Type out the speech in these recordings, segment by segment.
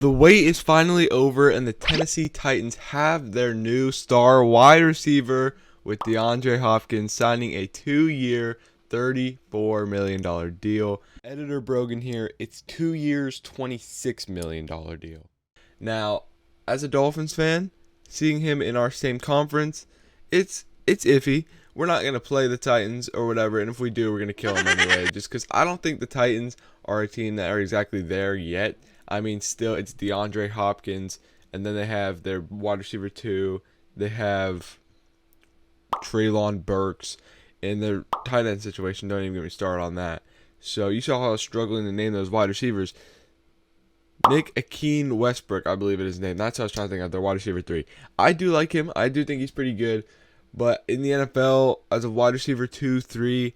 The wait is finally over, and the Tennessee Titans have their new star wide receiver with DeAndre Hopkins signing a 2-year, $34 million deal. Editor Brogan here, it's 2 years, $26 million deal. Now, as a Dolphins fan, seeing him in our same conference, it's iffy. We're not going to play the Titans or whatever, and if we do, we're going to kill them anyway, just because I don't think the Titans are a team that are exactly there yet. I mean, still, it's DeAndre Hopkins, and then they have their wide receiver 2. They have Treylon Burks, and their tight end situation, don't even get me started on that. So you saw how I was struggling to name those wide receivers. Nick Akeem Westbrook, I believe it is his name. That's how I was trying to think of their wide receiver 3. I do like him. I do think he's pretty good. But in the NFL, as a wide receiver 2, 3,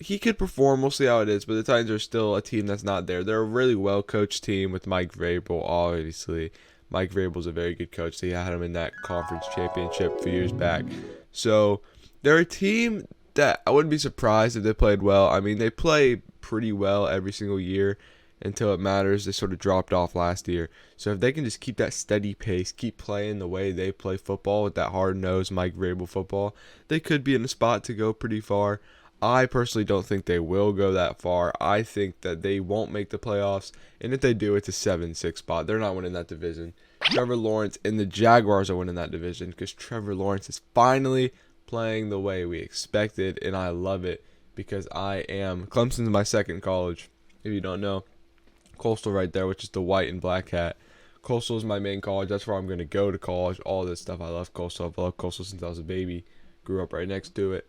he could perform. We'll see how it is. But the Titans are still a team that's not there. They're a really well-coached team with Mike Vrabel, obviously. Mike Vrabel's a very good coach. They had him in that conference championship a few years back. So they're a team that I wouldn't be surprised if they played well. I mean, they play pretty well every single year until it matters. They sort of dropped off last year. So if they can just keep that steady pace, keep playing the way they play football with that hard-nosed Mike Vrabel football, they could be in a spot to go pretty far. I personally don't think they will go that far. I think that they won't make the playoffs, and if they do, it's a 7-6 spot. They're not winning that division. Trevor Lawrence and the Jaguars are winning that division because Trevor Lawrence is finally playing the way we expected, and I love it because Clemson's my second college, if you don't know. Coastal right there, which is the white and black hat. Coastal is my main college. That's where I'm going to go to college. All this stuff. I love Coastal. I've loved Coastal since I was a baby. Grew up right next to it.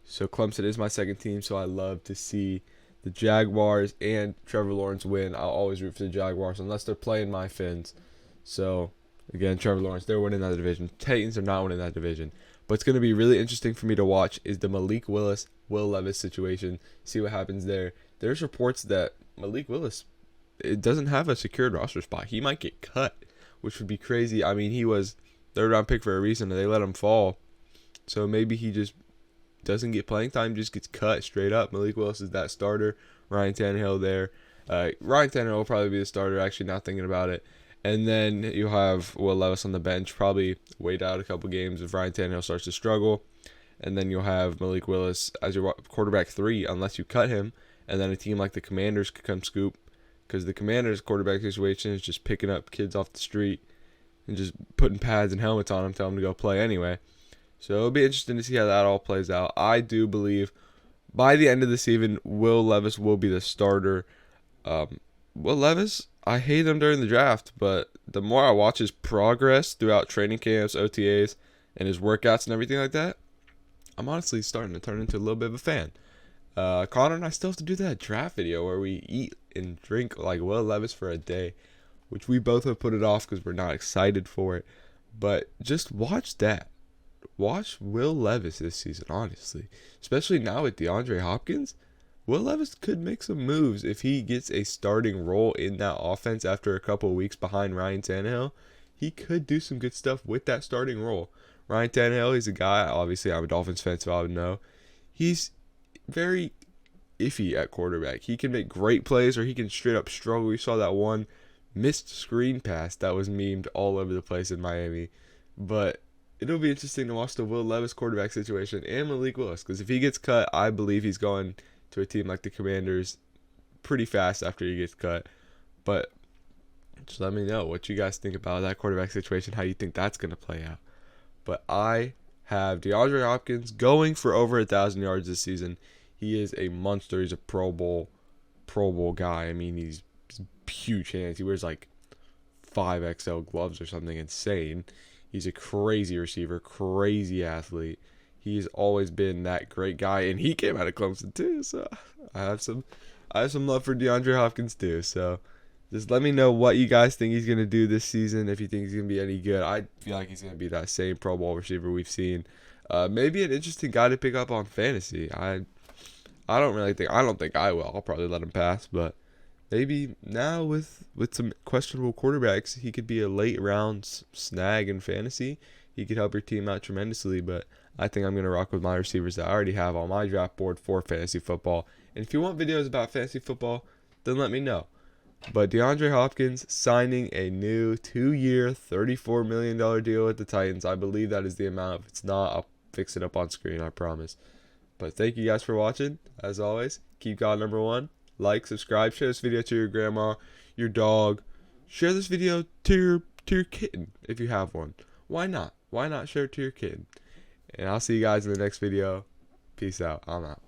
So Clemson is my second team, so I love to see the Jaguars and Trevor Lawrence win. I'll always root for the Jaguars unless they're playing my Fins. So, again, Trevor Lawrence, they're winning that division. Titans are not winning that division. But it's going to be really interesting for me to watch is the Malik Willis, Will Levis situation. See what happens there. There's reports that Malik Willis doesn't have a secured roster spot. He might get cut, which would be crazy. I mean, he was third-round pick for a reason, and they let him fall. So maybe he just doesn't get playing time, just gets cut straight up. Malik Willis is that starter. Ryan Tannehill there. Ryan Tannehill will probably be the starter, actually, not thinking about it. And then you'll have Will Levis on the bench, probably wait out a couple games if Ryan Tannehill starts to struggle. And then you'll have Malik Willis as your quarterback 3, unless you cut him. And then a team like the Commanders could come scoop, because the Commanders' quarterback situation is just picking up kids off the street and just putting pads and helmets on them, telling them to go play anyway. So it'll be interesting to see how that all plays out. I do believe by the end of the season, Will Levis will be the starter. Will Levis, I hate him during the draft, but the more I watch his progress throughout training camps, OTAs, and his workouts and everything like that, I'm honestly starting to turn into a little bit of a fan. Connor and I still have to do that draft video where we eat and drink like Will Levis for a day, which we both have put it off because we're not excited for it. But just watch that. Watch Will Levis this season, honestly. Especially now with DeAndre Hopkins. Will Levis could make some moves if he gets a starting role in that offense after a couple of weeks behind Ryan Tannehill. He could do some good stuff with that starting role. Ryan Tannehill, he's a guy, obviously I'm a Dolphins fan, so I would know. He's very iffy at quarterback. He can make great plays or he can straight up struggle. We saw that one missed screen pass that was memed all over the place in Miami. But it'll be interesting to watch the Will Levis quarterback situation and Malik Willis, because if he gets cut, I believe he's going to a team like the Commanders pretty fast after he gets cut. But just let me know what you guys think about that quarterback situation, how you think that's going to play out. But I have DeAndre Hopkins going for over 1,000 yards this season. He is a monster. He's a Pro Bowl guy. I mean, he's huge hands. He wears like 5XL gloves or something insane. He's a crazy receiver, crazy athlete. He's always been that great guy, and he came out of Clemson too. So I have some love for DeAndre Hopkins too. So just let me know what you guys think he's gonna do this season. If you think he's gonna be any good, I feel like he's gonna be that same Pro Bowl receiver we've seen. Maybe an interesting guy to pick up on fantasy. I don't think I will. I'll probably let him pass, but maybe now with some questionable quarterbacks, he could be a late round snag in fantasy. He could help your team out tremendously, but I think I'm going to rock with my receivers that I already have on my draft board for fantasy football. And if you want videos about fantasy football, then let me know. But DeAndre Hopkins signing a new 2-year, $34 million deal with the Titans. I believe that is the amount. If it's not, I'll fix it up on screen, I promise. But thank you guys for watching. As always, keep God number one. Like, subscribe, share this video to your grandma, your dog. Share this video to your kitten if you have one. Why not? Why not share it to your kid? And I'll see you guys in the next video. Peace out. I'm out.